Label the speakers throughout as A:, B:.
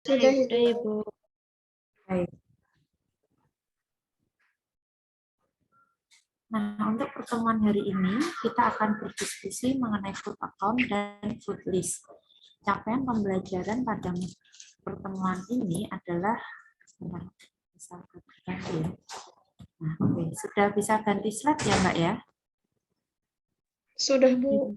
A: Sudah,
B: Sudah,
A: Ibu.
B: Ibu.
C: Baik. Nah, untuk pertemuan hari ini, kita akan berdiskusi mengenai food account dan food list. Capaian pembelajaran pada pertemuan ini adalah, bisa ganti ya. Nah, oke. Sudah bisa ganti slide ya, Mbak ya?
A: Sudah, Bu.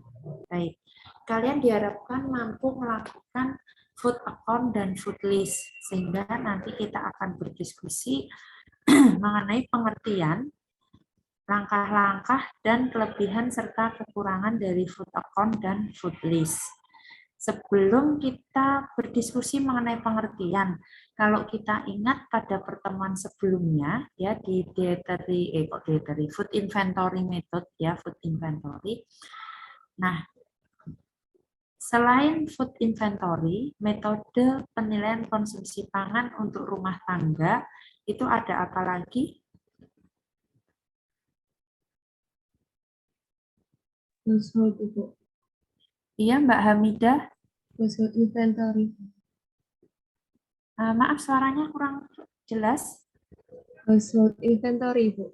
C: Baik. Kalian diharapkan mampu melakukan food account dan food list, sehingga nanti kita akan berdiskusi mengenai pengertian, langkah-langkah, dan kelebihan serta kekurangan dari food account dan food list. Sebelum kita berdiskusi mengenai pengertian, kalau kita ingat pada pertemuan sebelumnya ya di dietary food inventory method ya, food inventory. Nah, selain food inventory, metode penilaian konsumsi pangan untuk rumah tangga itu ada apa lagi?
B: Household, Ibu.
C: Iya, Mbak Hamidah.
B: Household inventory.
C: Maaf, suaranya kurang jelas.
B: Household inventory, Ibu.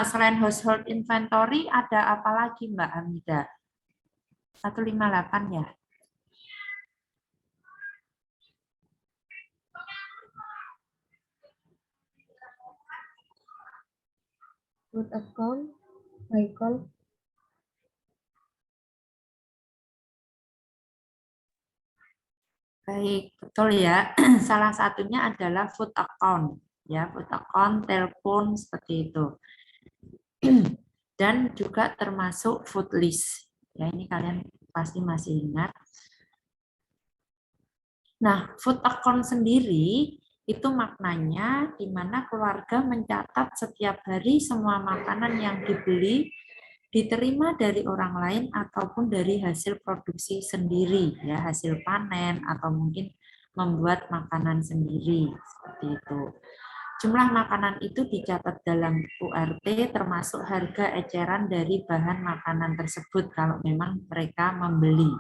C: Selain household inventory, ada apa lagi, Mbak Hamidah? 158 ya?
B: Food account, cycle.
C: Baik, betul ya. Salah satunya adalah food account. Ya, food account, telepon, seperti itu. Dan juga termasuk food list. Ya, ini kalian pasti masih ingat. Nah, food account sendiri itu maknanya di mana keluarga mencatat setiap hari semua makanan yang dibeli diterima dari orang lain ataupun dari hasil produksi sendiri, ya hasil panen atau mungkin membuat makanan sendiri seperti itu. Jumlah makanan itu dicatat dalam URT termasuk harga eceran dari bahan makanan tersebut kalau memang mereka membeli.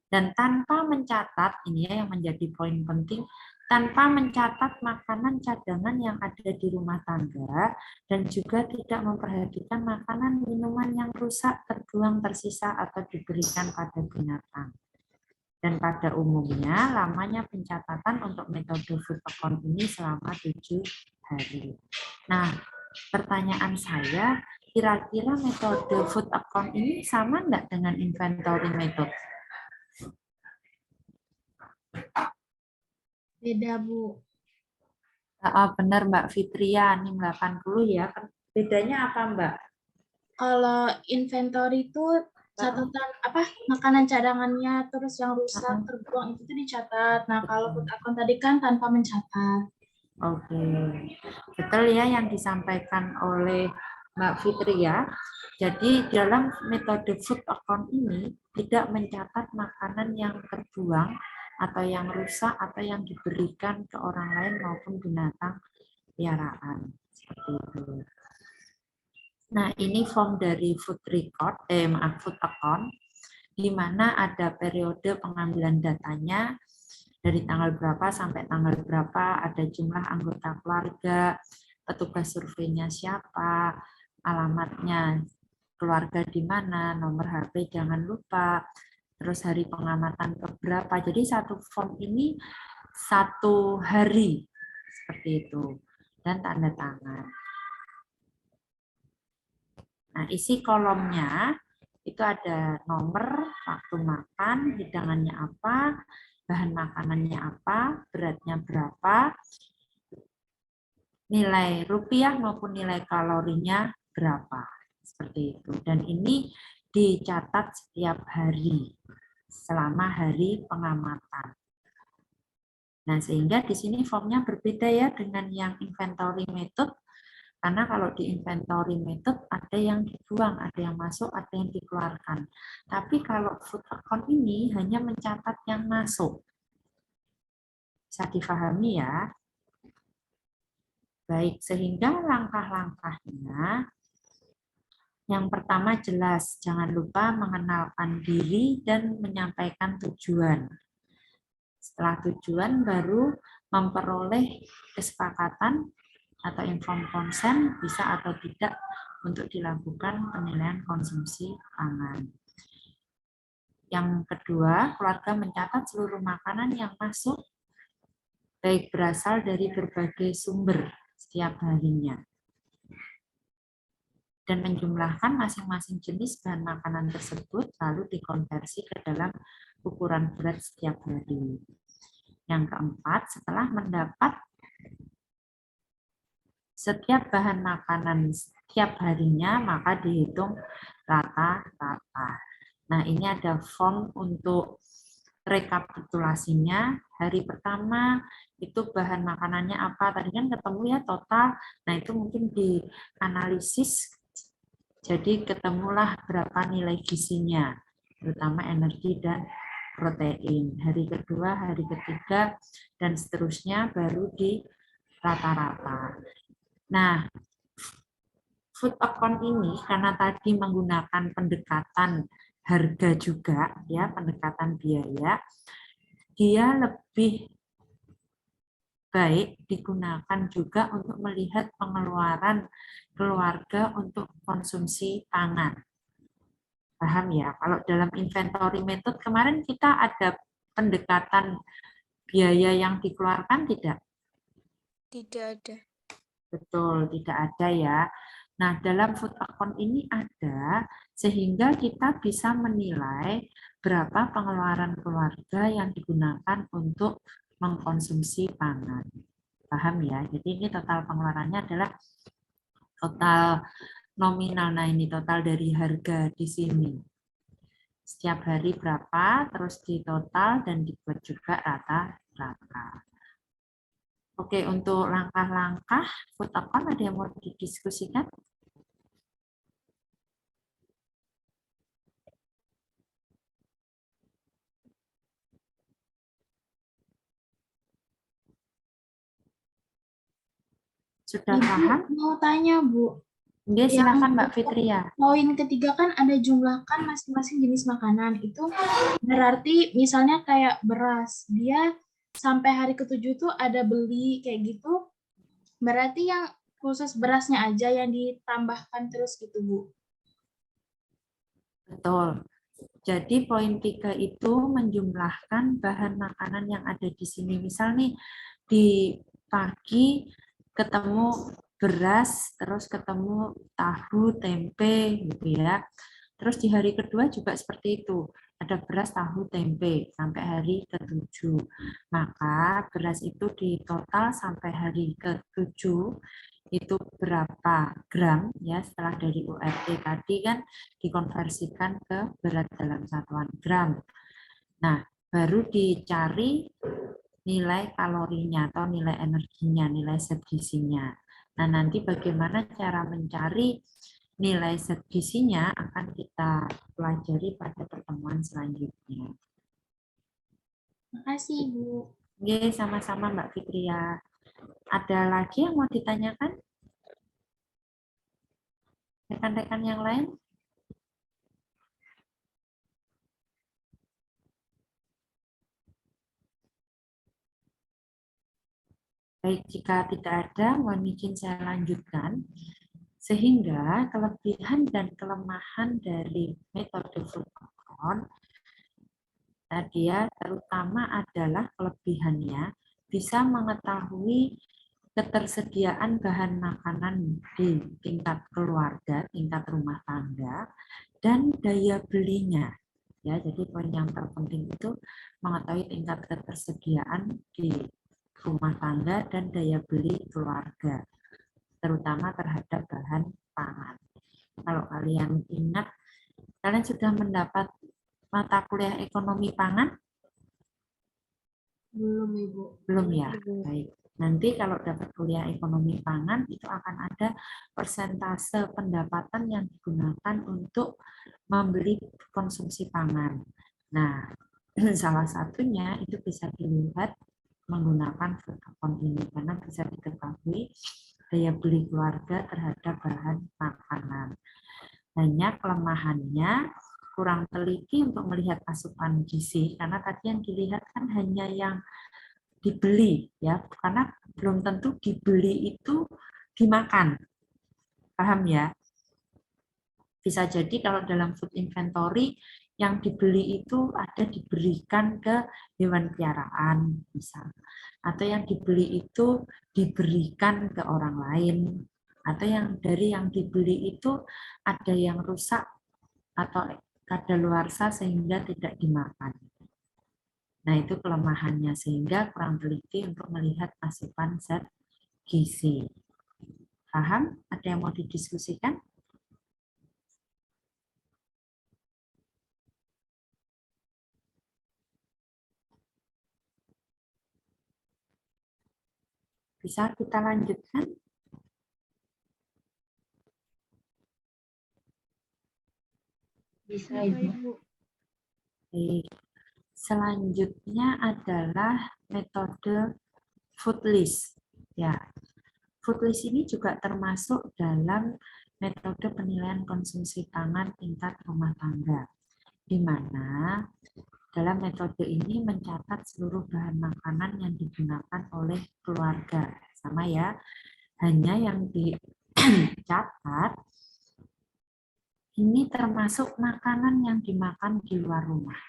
C: Dan tanpa mencatat, ini ya yang menjadi poin penting, tanpa mencatat makanan cadangan yang ada di rumah tangga dan juga tidak memperhatikan makanan minuman yang rusak, terbuang, tersisa, atau diberikan pada binatang. Dan pada umumnya, lamanya pencatatan untuk metode food account ini selama 7 hari. Nah, pertanyaan saya, kira-kira metode food account ini sama enggak dengan inventory method?
A: Beda, Bu.
C: Benar Mbak Fitria, NIM 80 ya. Bedanya apa Mbak?
A: Kalau inventory itu catatan makanan cadangannya, terus yang rusak, terbuang itu tuh dicatat. Nah, kalau food account tadi kan tanpa mencatat.
C: Oke, betul ya yang disampaikan oleh Mbak Fitria. Jadi dalam metode food account ini tidak mencatat makanan yang terbuang atau yang rusak atau yang diberikan ke orang lain maupun binatang piaraan. Seperti itu. Nah, ini form dari food account, di mana ada periode pengambilan datanya dari tanggal berapa sampai tanggal berapa, ada jumlah anggota keluarga, petugas surveinya siapa, alamatnya keluarga di mana, nomor HP jangan lupa, terus hari pengamatan keberapa. Jadi satu form ini 1 hari seperti itu dan tanda tangan. Nah, isi kolomnya itu ada nomor, waktu makan, hidangannya apa, bahan makanannya apa, beratnya berapa, nilai rupiah maupun nilai kalorinya berapa. Seperti itu. Dan ini dicatat setiap hari selama hari pengamatan. Nah, sehingga di sini formnya berbeda ya dengan yang inventory method. Karena kalau di inventory method ada yang dibuang, ada yang masuk, ada yang dikeluarkan. Tapi kalau food account ini hanya mencatat yang masuk. Bisa difahami ya? Baik, sehingga langkah-langkahnya yang pertama jelas, jangan lupa mengenalkan diri dan menyampaikan tujuan. Setelah tujuan baru memperoleh kesepakatan atau informed consent bisa atau tidak untuk dilakukan penilaian konsumsi pangan. Yang kedua, keluarga mencatat seluruh makanan yang masuk baik berasal dari berbagai sumber setiap harinya dan menjumlahkan masing-masing jenis bahan makanan tersebut lalu dikonversi ke dalam ukuran berat setiap hari. Yang keempat, setelah mendapat setiap bahan makanan setiap harinya, maka dihitung rata-rata. Nah, ini ada form untuk rekapitulasinya. Hari pertama itu bahan makanannya apa? Tadi kan ketemu ya total. Nah, itu mungkin dianalisis. Jadi ketemulah berapa nilai gizinya, terutama energi dan protein. Hari kedua, hari ketiga, dan seterusnya baru di rata-rata. Nah, food account ini karena tadi menggunakan pendekatan harga juga, ya, pendekatan biaya, dia lebih baik digunakan juga untuk melihat pengeluaran keluarga untuk konsumsi pangan. Paham ya? Kalau dalam inventory method kemarin kita ada pendekatan biaya yang dikeluarkan tidak?
D: Tidak ada.
C: Betul, tidak ada ya. Nah, dalam food account ini ada, sehingga kita bisa menilai berapa pengeluaran keluarga yang digunakan untuk mengkonsumsi pangan. Paham ya? Jadi ini total pengeluarannya adalah total nominal. Nah, ini total dari harga di sini. Setiap hari berapa, terus di total dan dibuat juga rata-rata. Oke, untuk langkah-langkah food account ada yang mau didiskusikan? Sudah paham?
A: Ibu mau tanya, Bu.
C: Oke, silakan Mbak Fitria.
A: Poin ketiga kan ada jumlahkan masing-masing jenis makanan. Itu berarti misalnya kayak beras, dia sampai hari ke-7 tuh ada beli kayak gitu. Berarti yang khusus berasnya aja yang ditambahkan terus gitu, Bu.
C: Betul. Jadi poin 3 itu menjumlahkan bahan makanan yang ada di sini. Misal nih di pagi ketemu beras, terus ketemu tahu, tempe gitu ya. Terus di hari kedua juga seperti itu. Ada beras, tahu, tempe sampai hari ke-7. Maka beras itu di total sampai hari ke-7 itu berapa gram ya, setelah dari URT tadi kan dikonversikan ke berat dalam satuan gram. Nah, baru dicari nilai kalorinya atau nilai energinya, nilai zat gizinya. Nah, nanti bagaimana cara mencari nilai zat gizinya akan kita pelajari pada pertemuan selanjutnya.
A: Makasih, Bu.
C: Oke, sama-sama Mbak Fitria. Ada lagi yang mau ditanyakan? Rekan-rekan yang lain? Baik, jika tidak ada, mohon izin saya lanjutkan. Sehingga kelebihan dan kelemahan dari metode food account tadi ya, terutama adalah kelebihannya bisa mengetahui ketersediaan bahan makanan di tingkat keluarga, tingkat rumah tangga, dan daya belinya. Ya, jadi poin yang terpenting itu mengetahui tingkat ketersediaan di rumah tangga dan daya beli keluarga, terutama terhadap bahan pangan. Kalau kalian ingat, kalian sudah mendapat mata kuliah ekonomi pangan?
B: Belum, Ibu.
C: Belum ya? Baik. Nanti kalau dapat kuliah ekonomi pangan, itu akan ada persentase pendapatan yang digunakan untuk membeli konsumsi pangan. Nah, salah satunya itu bisa dilihat menggunakan food account ini, karena bisa diketahui daya beli keluarga terhadap bahan makanan. Hanya kelemahannya, kurang teliti untuk melihat asupan gizi, karena tadi yang dilihat kan hanya yang dibeli ya, karena belum tentu dibeli itu dimakan. Paham ya? Bisa jadi kalau dalam food inventory yang dibeli itu ada diberikan ke hewan piaraan misal, atau yang dibeli itu diberikan ke orang lain, atau yang dari yang dibeli itu ada yang rusak atau kadaluarsa sehingga tidak dimakan. Nah, itu kelemahannya sehingga kurang teliti untuk melihat asupan zat gizi. Paham? Ada yang mau didiskusikan? Bisa kita lanjutkan?
B: Bisa, Ibu.
C: Baik. Selanjutnya adalah metode food list. Ya, food list ini juga termasuk dalam metode penilaian konsumsi pangan tingkat rumah tangga, di mana dalam metode ini mencatat seluruh bahan makanan yang digunakan oleh keluarga. Sama ya, hanya yang dicatat ini termasuk makanan yang dimakan di luar rumah.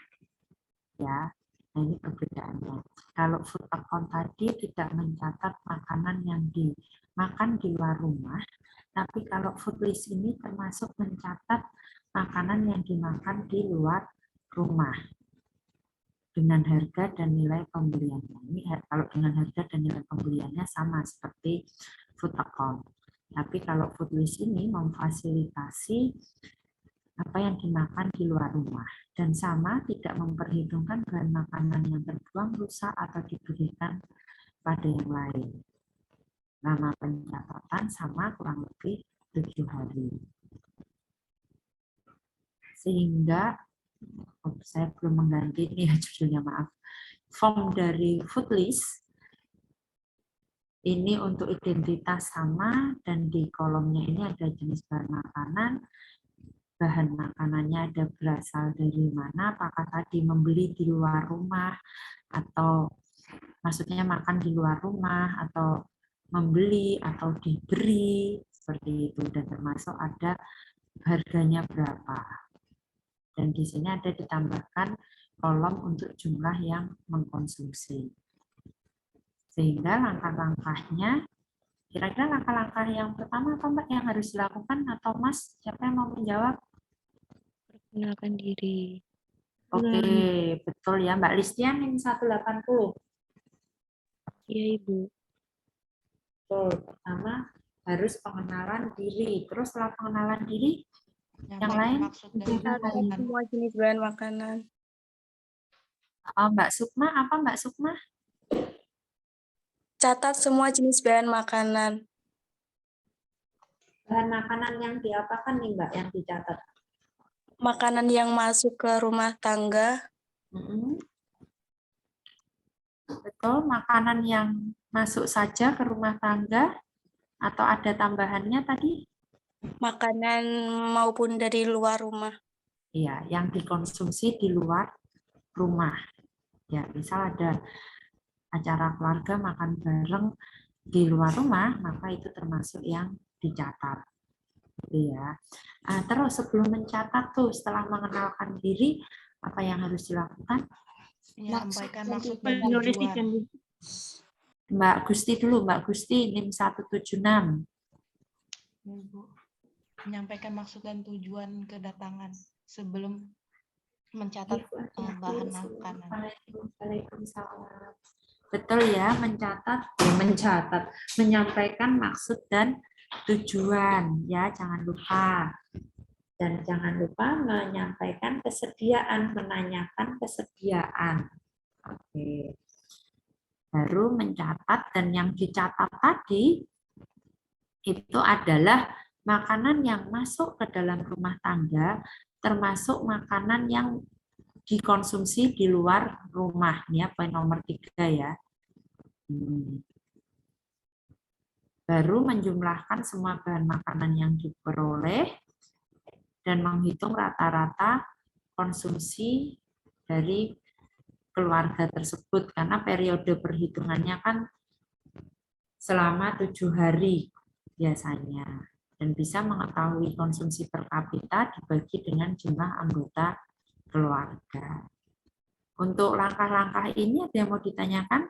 C: Ya, nah ini perbedaannya. Kalau food account tadi tidak mencatat makanan yang dimakan di luar rumah, tapi kalau food list ini termasuk mencatat makanan yang dimakan di luar rumah dengan harga dan nilai pembeliannya. Ini kalau dengan harga dan nilai pembeliannya sama seperti food account. Tapi kalau food list ini memfasilitasi apa yang dimakan di luar rumah, dan sama tidak memperhitungkan bahan makanan yang terbuang, rusak, atau diberikan pada yang lain. Lama pencatatan sama kurang lebih 7 hari. Sehingga, saya belum mengganti ini ya judulnya, maaf. Form dari food list ini untuk identitas sama, dan di kolomnya ini ada jenis bahan makanan, bahan makanannya ada berasal dari mana, apakah tadi membeli di luar rumah, atau maksudnya makan di luar rumah, atau membeli, atau diberi, seperti itu. Dan termasuk ada harganya berapa. Dan di sini ada ditambahkan kolom untuk jumlah yang mengkonsumsi. Sehingga langkah-langkahnya, kira-kira langkah-langkah yang pertama apa Mbak yang harus dilakukan, atau Mas, siapa yang mau menjawab?
D: Perkenalkan diri.
C: Oke, betul ya Mbak Listian, NIM 180.
D: Iya, Ibu.
C: Betul, pertama harus pengenalan diri. Terus setelah pengenalan diri, yang lain?
D: Semua jenis bahan makanan.
C: Mbak Sukma, apa Mbak Sukma?
D: Catat semua jenis bahan makanan.
C: Bahan makanan yang diapakan nih Mbak, yang dicatat?
D: Makanan yang masuk ke rumah tangga.
C: Betul, makanan yang masuk saja ke rumah tangga, atau ada tambahannya tadi?
D: Makanan maupun dari luar rumah.
C: Iya, yang dikonsumsi di luar rumah. Ya, misal ada acara keluarga makan bareng di luar rumah, maka itu termasuk yang dicatat. Ya. Nah, terus sebelum mencatat tuh, setelah mengenalkan diri, apa yang harus dilakukan?
E: Menyampaikan maksud dan tujuan.
C: Mbak Gusti dulu, Mbak Gusti, NIM 176.
E: Ibu, menyampaikan maksud dan tujuan kedatangan sebelum mencatat bahan makanan.
C: Waalaikumsalam. Betul ya, menyampaikan maksud dan tujuan ya, jangan lupa. Dan jangan lupa menyampaikan kesediaan, menanyakan kesediaan. Oke. Baru mencatat, dan yang dicatat tadi itu adalah makanan yang masuk ke dalam rumah tangga, termasuk makanan yang dikonsumsi di luar rumah. Ini poin nomor 3 ya. Baru menjumlahkan semua bahan makanan yang diperoleh dan menghitung rata-rata konsumsi dari keluarga tersebut, karena periode perhitungannya kan selama 7 hari biasanya, dan bisa mengetahui konsumsi per kapita dibagi dengan jumlah anggota keluarga. Untuk langkah-langkah ini ada yang mau ditanyakan?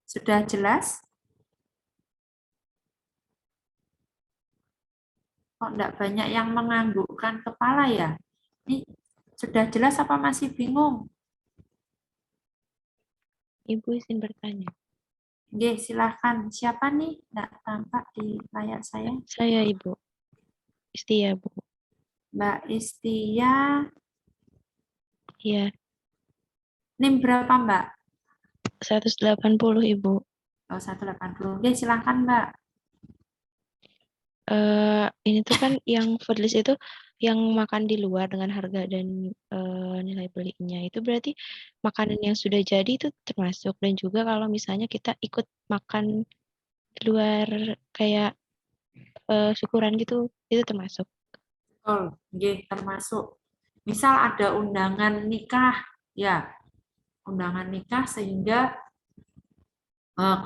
C: Sudah jelas? Kok enggak banyak yang menganggukkan kepala ya? Ini sudah jelas apa masih bingung?
F: Ibu izin bertanya.
C: Oke, silahkan. Siapa nih? Enggak tampak di layar saya.
F: Saya Ibu. Istia, Bu.
C: Mbak Istia.
F: Iya,
C: NIM berapa, Mbak?
F: 180 Ibu.
C: Oh, 180. Oke, silahkan, Mbak.
F: Ini tuh kan yang food list itu yang makan di luar dengan harga dan nilai belinya. Itu berarti makanan yang sudah jadi itu termasuk. Dan juga kalau misalnya kita ikut makan di luar kayak syukuran gitu, itu termasuk.
C: Betul, oke, termasuk. Misal ada undangan nikah, ya, undangan nikah sehingga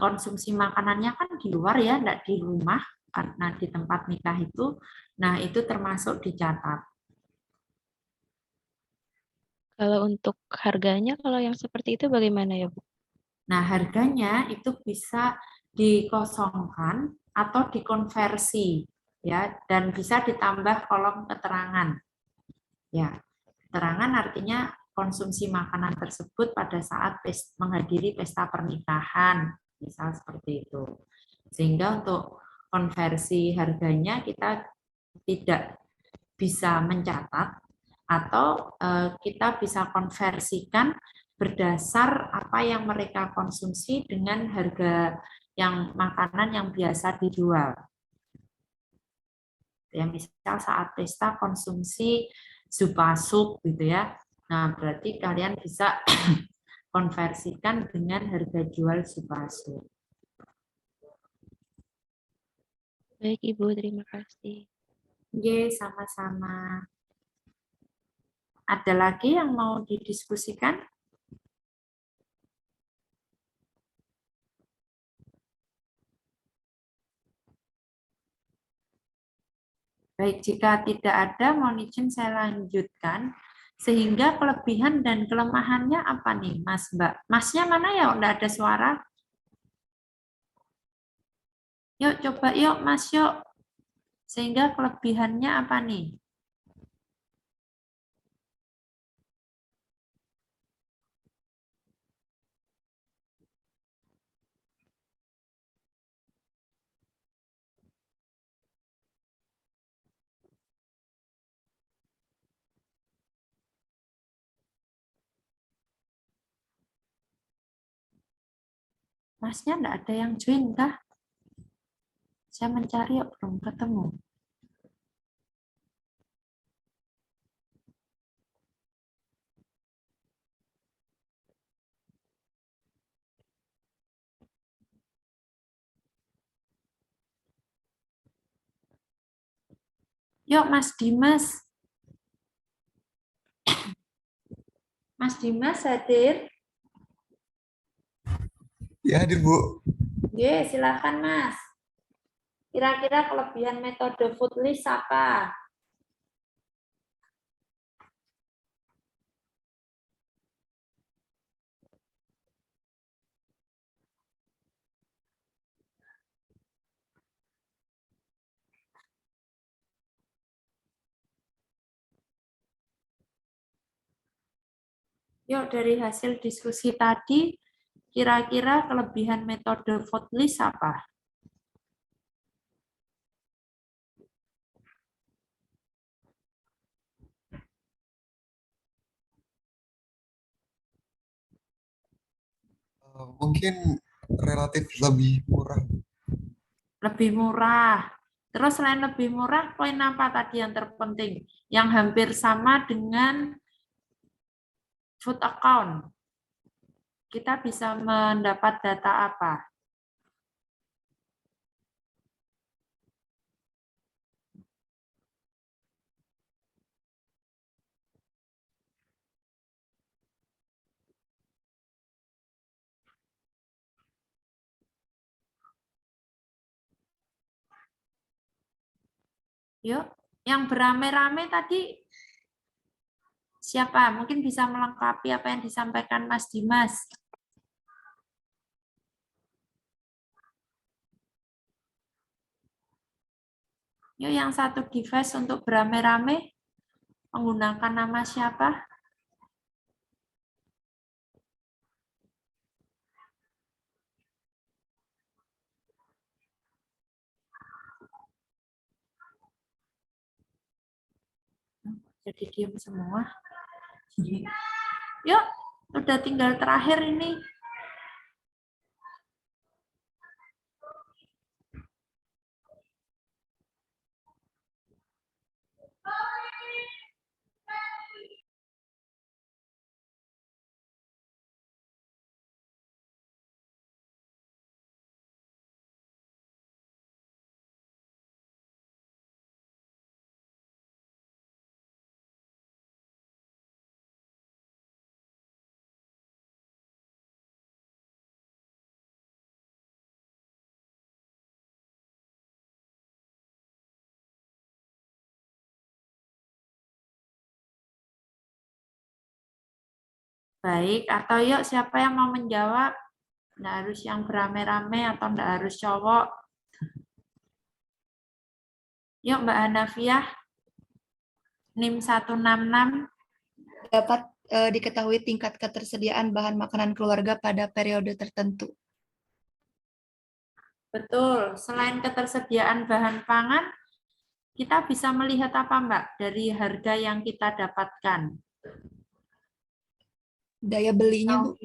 C: konsumsi makanannya kan di luar ya, enggak di rumah, karena di tempat nikah itu. Nah, itu termasuk dicatat.
F: Kalau untuk harganya, kalau yang seperti itu bagaimana ya, Bu?
C: Nah, harganya itu bisa dikosongkan atau dikonversi, ya, dan bisa ditambah kolom keterangan. Ya, keterangan artinya konsumsi makanan tersebut pada saat menghadiri pesta pernikahan, misal seperti itu. Sehingga untuk konversi harganya kita tidak bisa mencatat, atau kita bisa konversikan berdasar apa yang mereka konsumsi dengan harga yang makanan yang biasa dijual. Ya, misal saat pesta konsumsi zupa sup gitu ya. Nah, berarti kalian bisa konversikan dengan harga jual zupa sup.
F: Baik, Ibu. Terima kasih.
C: Oke, sama-sama. Ada lagi yang mau didiskusikan? Baik, jika tidak ada, mohon izin saya lanjutkan. Sehingga kelebihan dan kelemahannya apa nih, Mas, Mbak? Masnya mana ya? Enggak ada suara. Yuk, coba yuk, Mas, yuk. Sehingga kelebihannya apa nih? Masnya enggak ada yang join kah? Saya mencari yuk, belum ketemu. Yuk, Mas Dimas. Mas Dimas hadir?
G: Ya, hadir, Bu.
C: Oke, silakan, Mas. Kira-kira kelebihan metode food list apa? Yuk, dari hasil diskusi tadi, kira-kira kelebihan metode food list apa?
G: Mungkin relatif lebih murah.
C: Lebih murah. Terus selain lebih murah, poin apa tadi yang terpenting? Yang hampir sama dengan food account. Kita bisa mendapat data apa? Yuk, yang beramai-ramai tadi siapa? Mungkin bisa melengkapi apa yang disampaikan Mas Dimas. Yuk, yang satu device untuk beramai-ramai menggunakan nama siapa? Jadi diam semua. Yuk, udah tinggal terakhir ini. Baik, atau yuk siapa yang mau menjawab? Nggak harus yang beramai-ramai atau nggak harus cowok. Yuk Mbak Hanafiah, NIM 166.
G: Dapat diketahui tingkat ketersediaan bahan makanan keluarga pada periode tertentu.
C: Betul, selain ketersediaan bahan pangan, kita bisa melihat apa Mbak dari harga yang kita dapatkan?
G: Daya belinya, Bu.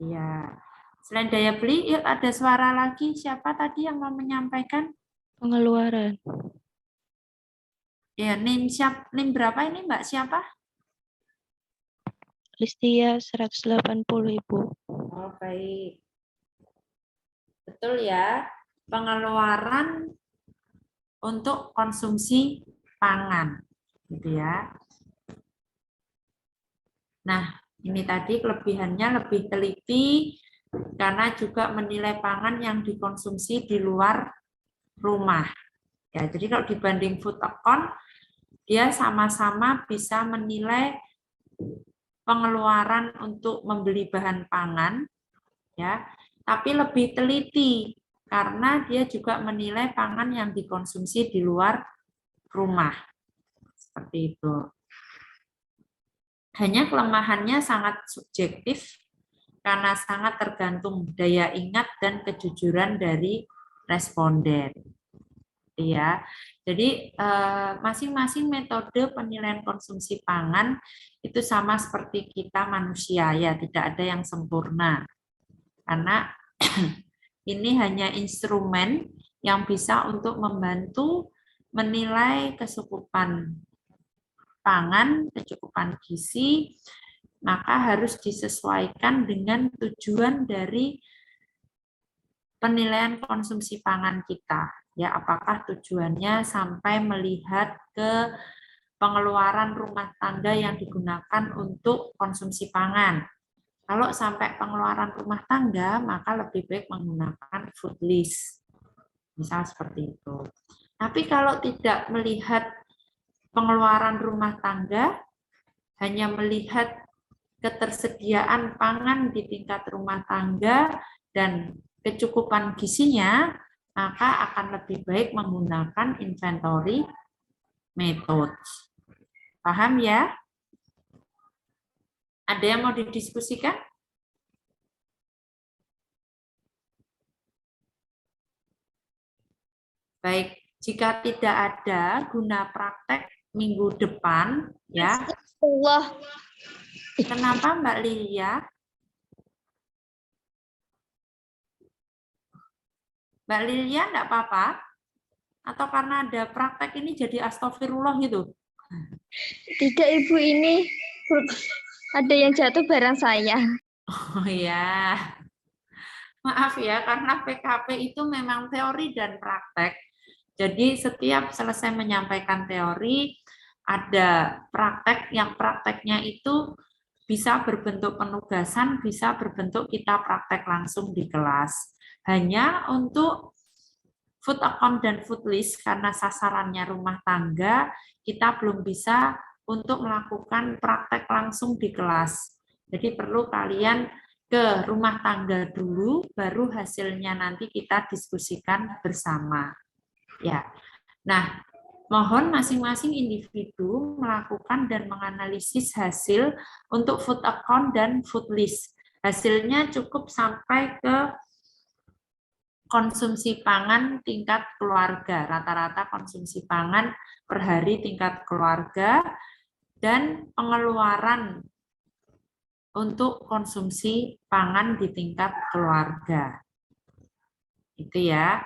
C: Iya. Selain daya beli, yuk ada suara lagi. Siapa tadi yang mau menyampaikan?
F: Pengeluaran.
C: Ya, NIM berapa ini Mbak? Siapa?
F: Listia 180, Ibu.
C: Oh, baik. Betul ya. Pengeluaran untuk konsumsi pangan. Gitu ya. Nah, ini tadi kelebihannya lebih teliti karena juga menilai pangan yang dikonsumsi di luar rumah. Ya, jadi kalau dibanding food account, dia sama-sama bisa menilai pengeluaran untuk membeli bahan pangan, ya, tapi lebih teliti karena dia juga menilai pangan yang dikonsumsi di luar rumah. Seperti itu. Hanya kelemahannya sangat subjektif karena sangat tergantung daya ingat dan kejujuran dari responden. Ya, jadi masing-masing metode penilaian konsumsi pangan itu sama seperti kita manusia ya, tidak ada yang sempurna. Karena ini hanya instrumen yang bisa untuk membantu menilai kecukupan pangan, kecukupan gizi, maka harus disesuaikan dengan tujuan dari penilaian konsumsi pangan kita. Ya, apakah tujuannya sampai melihat ke pengeluaran rumah tangga yang digunakan untuk konsumsi pangan. Kalau sampai pengeluaran rumah tangga, maka lebih baik menggunakan food list. Misal seperti itu. Tapi kalau tidak melihat pengeluaran rumah tangga, hanya melihat ketersediaan pangan di tingkat rumah tangga dan kecukupan gizinya, maka akan lebih baik menggunakan inventory method. Paham ya? Ada yang mau didiskusikan? Baik, jika tidak ada, guna praktek minggu depan, ya.
D: Allah.
C: Kenapa Mbak Lilia? Mbak Lilia enggak apa-apa? Atau karena ada praktek ini jadi astagfirullah gitu?
H: Tidak, Ibu, ini ada yang jatuh barang saya.
C: Oh ya, maaf ya, karena PKP itu memang teori dan praktek. Jadi setiap selesai menyampaikan teori, ada praktek, yang prakteknya itu bisa berbentuk penugasan, bisa berbentuk kita praktek langsung di kelas. Hanya untuk food account dan food list, karena sasarannya rumah tangga, kita belum bisa untuk melakukan praktek langsung di kelas. Jadi perlu kalian ke rumah tangga dulu, baru hasilnya nanti kita diskusikan bersama. Ya, nah, mohon masing-masing individu melakukan dan menganalisis hasil untuk food account dan food list. Hasilnya cukup sampai ke konsumsi pangan tingkat keluarga, rata-rata konsumsi pangan per hari tingkat keluarga, dan pengeluaran untuk konsumsi pangan di tingkat keluarga. Itu ya.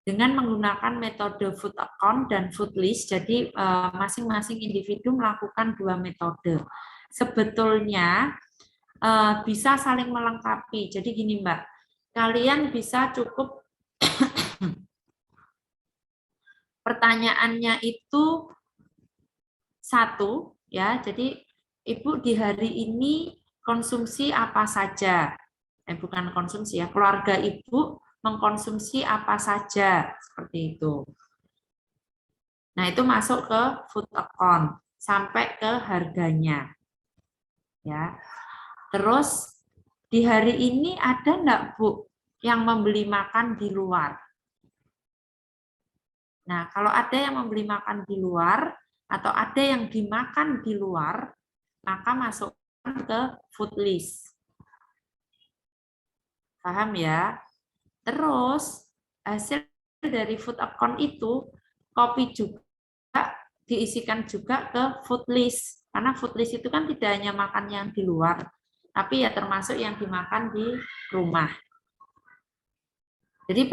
C: Dengan menggunakan metode food account dan food list, jadi masing-masing individu melakukan dua metode. Sebetulnya bisa saling melengkapi. Jadi gini Mbak, kalian bisa cukup pertanyaannya itu satu, ya. Jadi Ibu di hari ini konsumsi apa saja? Bukan konsumsi ya, keluarga Ibu mengkonsumsi apa saja, seperti itu. Nah, itu masuk ke food account sampai ke harganya. Ya. Terus di hari ini ada enggak Bu yang membeli makan di luar? Nah, kalau ada yang membeli makan di luar atau ada yang dimakan di luar, maka masukkan ke food list. Paham ya? Terus hasil dari food account itu kopi juga diisikan juga ke food list. Karena food list itu kan tidak hanya makan yang di luar, tapi ya termasuk yang dimakan di rumah. Jadi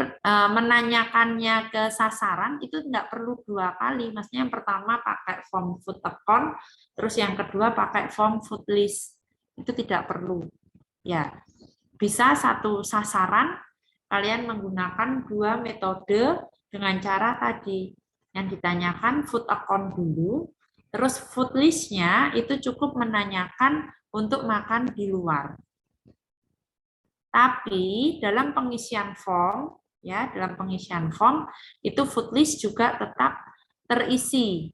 C: menanyakannya ke sasaran itu tidak perlu dua kali. Maksudnya yang pertama pakai form food account, terus yang kedua pakai form food list. Itu tidak perlu. Ya, bisa satu sasaran, kalian menggunakan dua metode dengan cara tadi. Yang ditanyakan food account dulu, terus food list-nya itu cukup menanyakan untuk makan di luar. Tapi dalam pengisian form, ya, dalam pengisian form itu food list juga tetap terisi,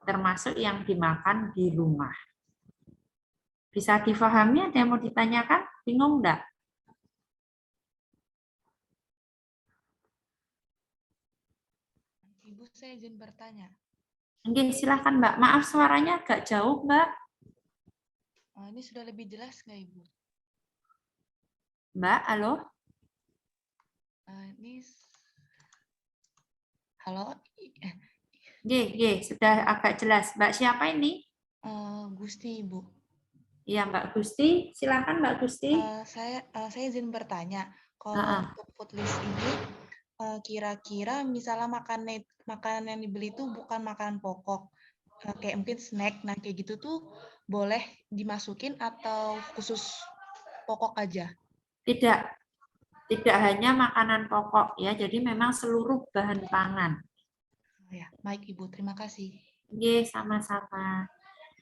C: termasuk yang dimakan di rumah. Bisa difahami? Ada yang mau ditanyakan? Bingung enggak?
E: Ibu, saya izin bertanya.
C: Oke, silahkan Mbak. Maaf suaranya agak jauh, Mbak.
E: Ini sudah lebih jelas nggak Ibu?
C: Mbak, halo?
E: Halo?
C: Sudah agak jelas. Mbak siapa ini?
E: Gusti, Ibu.
C: Iya, Mbak Gusti. Silakan Mbak Gusti.
E: Saya izin bertanya. Kalau untuk food list ini, kira-kira misalnya makanan yang dibeli itu bukan makanan pokok, kayak mungkin snack, nah kayak gitu tuh boleh dimasukin atau khusus pokok aja?
C: Tidak hanya makanan pokok ya, jadi memang seluruh bahan pangan.
E: Ya, baik Ibu, terima kasih.
C: Oke, sama-sama.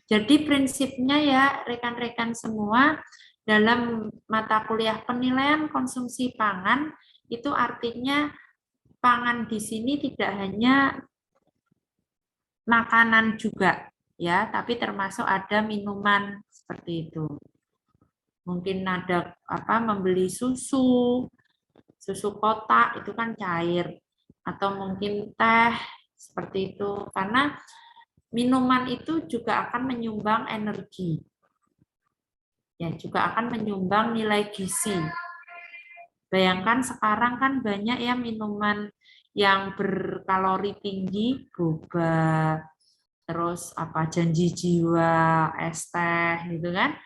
C: Jadi prinsipnya ya rekan-rekan semua, dalam mata kuliah penilaian konsumsi pangan itu artinya pangan di sini tidak hanya makanan juga ya, tapi termasuk ada minuman seperti itu. Mungkin ada membeli susu kotak itu kan cair, atau mungkin teh seperti itu, karena minuman itu juga akan menyumbang energi, ya juga akan menyumbang nilai gizi. Bayangkan sekarang kan banyak ya minuman yang berkalori tinggi, boba, terus janji jiwa, es teh gitu kan.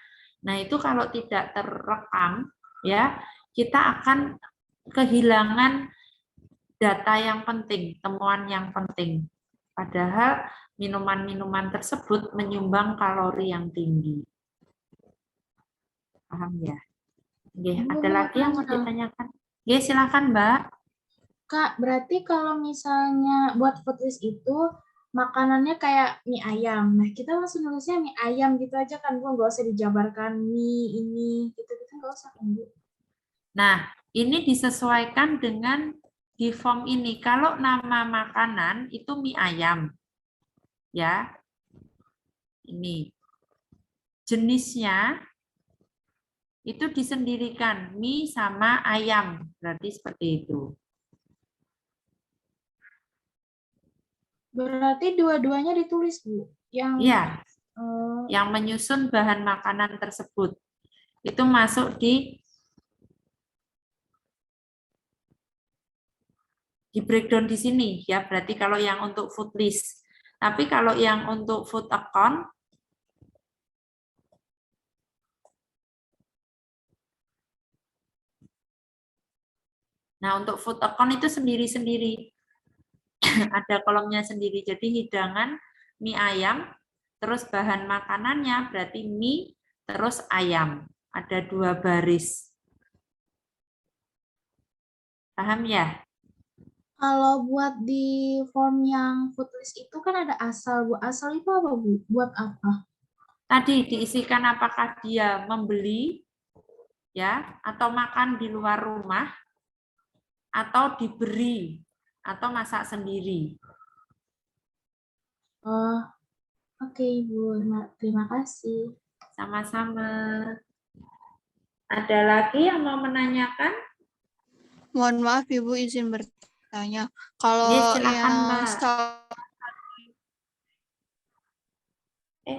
C: Nah, itu kalau tidak terekam ya, kita akan kehilangan data yang penting, temuan yang penting. Padahal minuman-minuman tersebut menyumbang kalori yang tinggi. Paham ya? Oke,
A: Ibu
C: ada
A: mau
C: lagi yang mau
A: tanya.
C: ditanyakan? Oke, silakan Mbak.
A: Kak, berarti kalau misalnya buat food list itu makanannya kayak mie ayam. Nah, kita langsung nulisnya mie ayam gitu aja kan, Bu. Nggak usah dijabarkan mie ini, gitu-gitu nggak usah kan, Bu.
C: Nah, ini disesuaikan dengan di form ini. Kalau nama makanan itu mie ayam. Ya. Ini. Jenisnya itu disendirikan, mie sama ayam. Berarti seperti itu.
A: Berarti dua-duanya ditulis, Bu.
C: Iya. Yang menyusun bahan makanan tersebut. Itu masuk di breakdown di sini ya, berarti kalau yang untuk food list. Tapi kalau yang untuk food account nah untuk food account itu sendiri-sendiri. Ada kolomnya sendiri. Jadi hidangan mie ayam, terus bahan makanannya berarti mie, terus ayam. Ada 2 baris. Paham ya?
A: Kalau buat di form yang food list itu kan ada asal, Bu. Asal itu apa, Bu? Buat apa?
C: Tadi diisikan apakah dia membeli ya atau makan di luar rumah atau diberi atau masak sendiri.
A: Oh, oke, Ibu. Terima kasih.
C: Sama-sama. Ada lagi yang mau menanyakan?
I: Mohon maaf Ibu izin bertanya. Kalau
C: Ya, silakan,
I: yang
C: Mbak.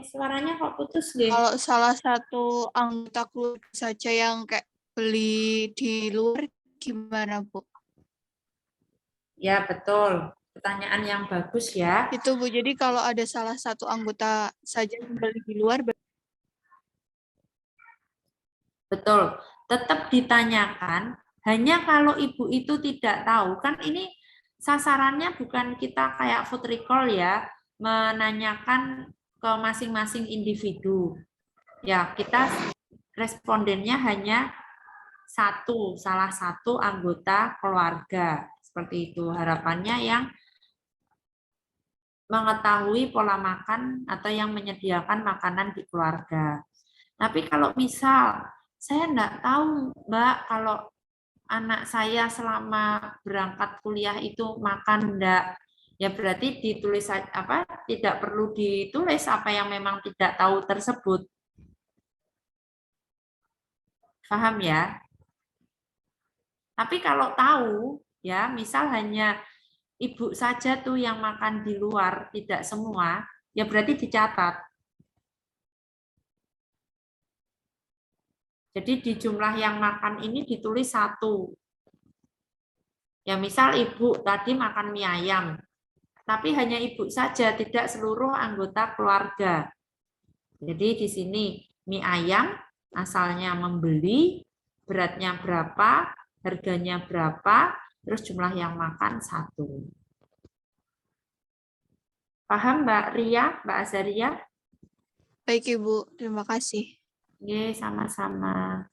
C: Suaranya kok putus, Ge?
I: kalau salah satu anggota keluarga saja yang kayak beli di luar gimana, Bu?
C: Ya, betul. Pertanyaan yang bagus ya.
I: Itu Bu, jadi kalau ada salah satu anggota saja yang beli di luar
C: Betul. Tetap ditanyakan, hanya kalau ibu itu tidak tahu, kan ini sasarannya bukan kita kayak food recall ya, menanyakan ke masing-masing individu. Ya, kita respondennya hanya salah satu anggota keluarga. Seperti itu harapannya yang mengetahui pola makan atau yang menyediakan makanan di keluarga. Tapi kalau misal saya enggak tahu, Mbak, kalau anak saya selama berangkat kuliah itu makan enggak, ya berarti ditulis apa? Tidak perlu ditulis apa yang memang tidak tahu tersebut. Paham ya? Tapi kalau tahu, ya, misal hanya ibu saja tuh yang makan di luar, tidak semua, ya berarti dicatat. Jadi di jumlah yang makan ini ditulis 1. Ya misal ibu tadi makan mie ayam, tapi hanya ibu saja, tidak seluruh anggota keluarga. Jadi di sini mie ayam asalnya membeli, beratnya berapa, harganya berapa, terus jumlah yang makan 1. Paham Mbak Ria, Mbak Azaria?
I: Baik Ibu, terima kasih.
C: Oke, sama-sama.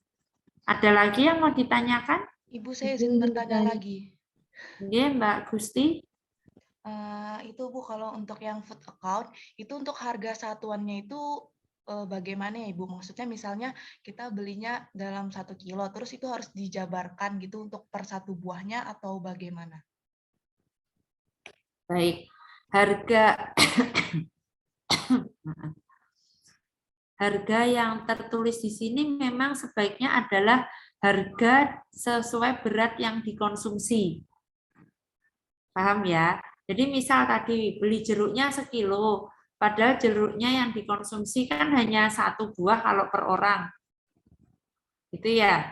C: Ada lagi yang mau ditanyakan?
E: Ibu, saya izin bertanya lagi.
C: Oke, Mbak Gusti.
E: Itu Bu, kalau untuk yang food account, itu untuk harga satuannya itu bagaimana ya Ibu? Maksudnya misalnya kita belinya dalam 1 kilo, terus itu harus dijabarkan gitu untuk per 1 buahnya atau bagaimana?
C: Baik, harga yang tertulis di sini memang sebaiknya adalah harga sesuai berat yang dikonsumsi. Paham ya? Jadi misal tadi beli jeruknya sekilo, padahal jeruknya yang dikonsumsi kan hanya 1 buah kalau per orang. Itu ya.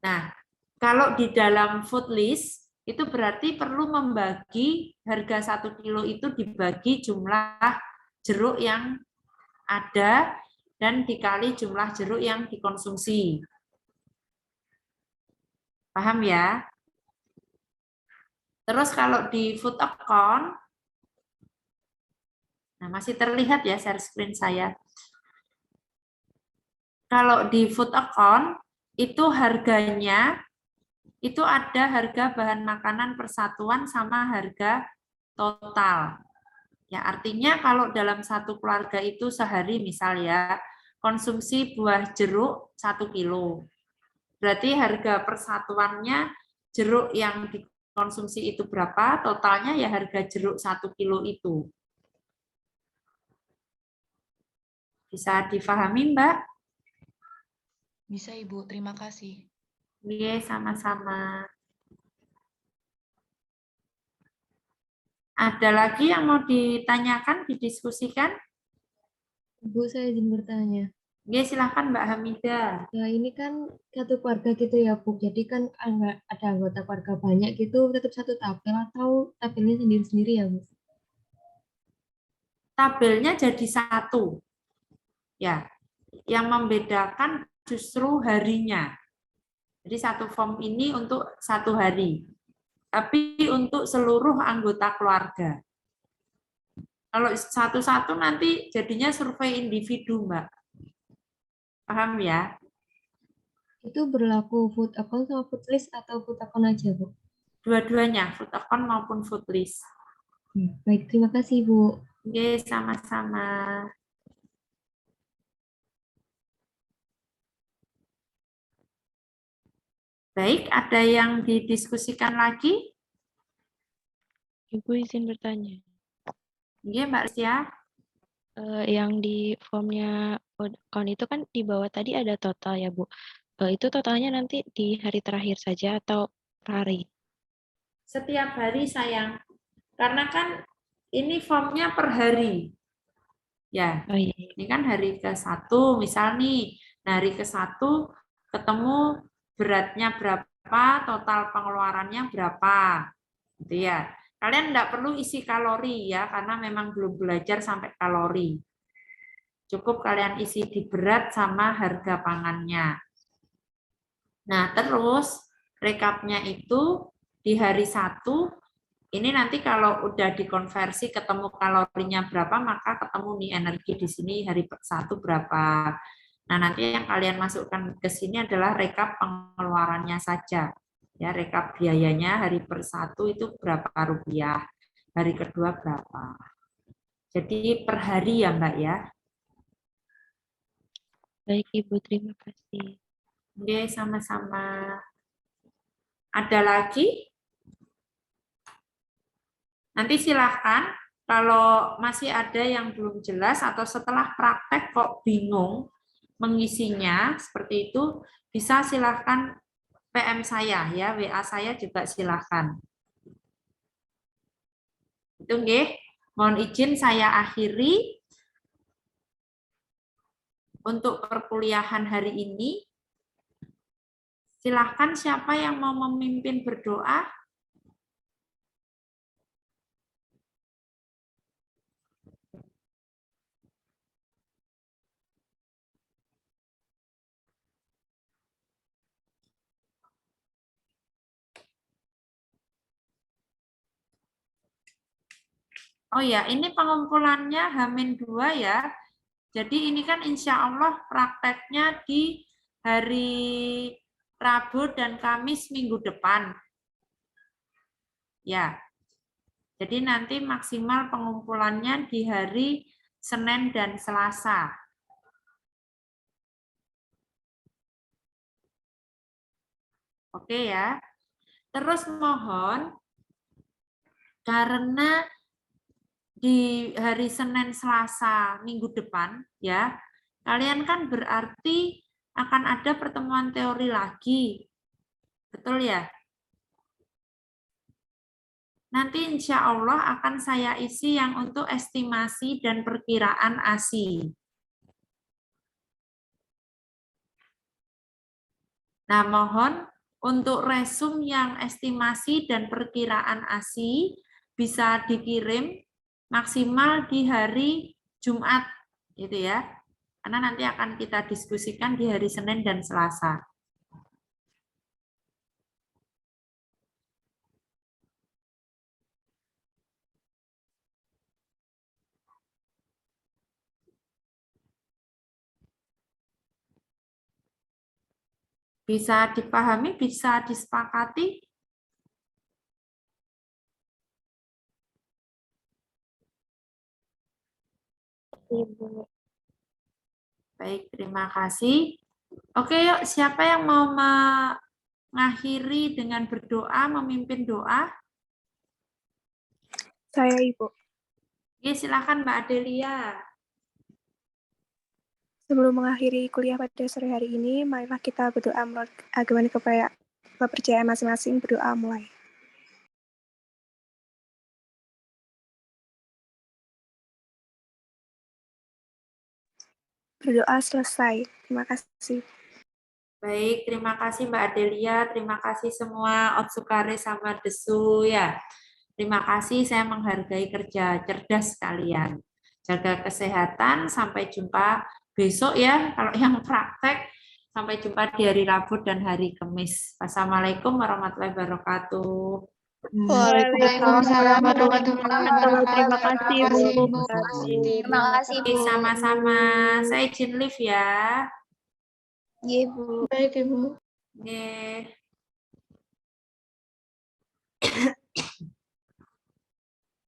C: Nah, kalau di dalam food list, itu berarti perlu membagi harga 1 kilo itu dibagi jumlah jeruk yang ada dan dikali jumlah jeruk yang dikonsumsi. Paham ya? Terus kalau di food account, nah masih terlihat ya share screen saya. Kalau di food account, itu harganya, itu ada harga bahan makanan persatuan sama harga total. Ya, artinya kalau dalam satu keluarga itu sehari misal ya, konsumsi buah jeruk 1 kilo. Berarti harga persatuannya jeruk yang dikonsumsi itu berapa, totalnya ya harga jeruk 1 kilo itu. Bisa difahami, Mbak?
E: Bisa, Ibu. Terima kasih.
C: Iya, sama-sama. Ada lagi yang mau ditanyakan, didiskusikan?
B: Ibu, saya izin bertanya.
C: Iya, silahkan Mbak Hamidah.
B: Nah, ini kan satu keluarga gitu ya, Bu. Jadi kan ada anggota keluarga banyak gitu, tetap satu tabel atau tabelnya sendiri-sendiri ya, Bu?
C: Tabelnya jadi satu. Ya, yang membedakan justru harinya. Jadi satu form ini untuk satu hari. Tapi untuk seluruh anggota keluarga. Kalau satu-satu nanti jadinya survei individu, Mbak. Paham ya?
B: Itu berlaku food account sama food list atau food account aja, Bu?
C: Dua-duanya, food account maupun food list.
B: Baik, terima kasih, Bu.
C: Oke, sama-sama. Baik, ada yang didiskusikan lagi?
F: Ibu izin bertanya.
C: Iya, Mbak Sia.
F: Yang di formnya food account itu kan di bawah tadi ada total ya, Bu. Itu totalnya nanti di hari terakhir saja atau per hari?
C: Setiap hari, sayang. Karena kan ini formnya per hari. Ya,
F: Oh iya.
C: ini kan hari ke-1, misal nih, hari ke-1 ketemu beratnya berapa, total pengeluarannya berapa. Gitu ya. Kalian enggak perlu isi kalori ya, karena memang belum belajar sampai kalori. Cukup kalian isi di berat sama harga pangannya. Nah, terus rekapnya itu di hari 1, ini nanti kalau udah dikonversi ketemu kalorinya berapa, maka ketemu nih energi di sini hari 1 berapa. Nah, nanti yang kalian masukkan ke sini adalah rekap pengeluarannya saja. Ya, rekap biayanya hari per 1 itu berapa rupiah, hari kedua berapa. Jadi per hari ya, Mbak ya.
F: Baik, Ibu, terima kasih.
C: Oke, sama-sama. Ada lagi? Nanti silahkan, kalau masih ada yang belum jelas atau setelah praktek kok bingung mengisinya, seperti itu, bisa silahkan PM saya, ya, WA saya juga silahkan. Itu nggih. Mohon izin saya akhiri untuk perkuliahan hari ini. Silahkan siapa yang mau memimpin berdoa? Oh ya, ini pengumpulannya H-2 ya. Jadi ini kan insya Allah prakteknya di hari Rabu dan Kamis minggu depan. Ya, jadi nanti maksimal pengumpulannya di hari Senin dan Selasa. Oke ya. Terus mohon, karena di hari Senin Selasa minggu depan ya, kalian kan berarti akan ada pertemuan teori lagi. Betul ya? Nanti insya Allah akan saya isi yang untuk estimasi dan perkiraan ASI. Nah, mohon untuk resum yang estimasi dan perkiraan ASI bisa dikirim maksimal di hari Jumat, gitu ya. Karena nanti akan kita diskusikan di hari Senin dan Selasa. Bisa dipahami, bisa disepakati?
F: Ibu.
C: Baik, terima kasih. Oke, yuk, siapa yang mau mengakhiri dengan berdoa, memimpin doa?
J: Saya, Ibu.
C: Oke, silakan Mbak Adelia.
J: Sebelum mengakhiri kuliah pada sore hari ini, marilah kita berdoa menurut agama dan kepercayaan masing-masing. Berdoa mulai. Berdoa selesai. Terima kasih.
C: Baik, terima kasih Mbak Adelia, terima kasih semua Otsukare sama Desu ya. Terima kasih, saya menghargai kerja cerdas kalian. Jaga kesehatan, sampai jumpa besok ya. Kalau yang praktek, sampai jumpa di hari Rabu dan hari Kamis. Wassalamualaikum warahmatullahi wabarakatuh.
I: Waalaikumsalam warahmatullahi wabarakatuh.
F: Terima kasih, Bu.
H: Terima kasih,
C: Oke,
H: Bu.
C: sama-sama. Saya izin live ya.
H: Iya, Bu.
I: Baik, Ibu.
C: Oke.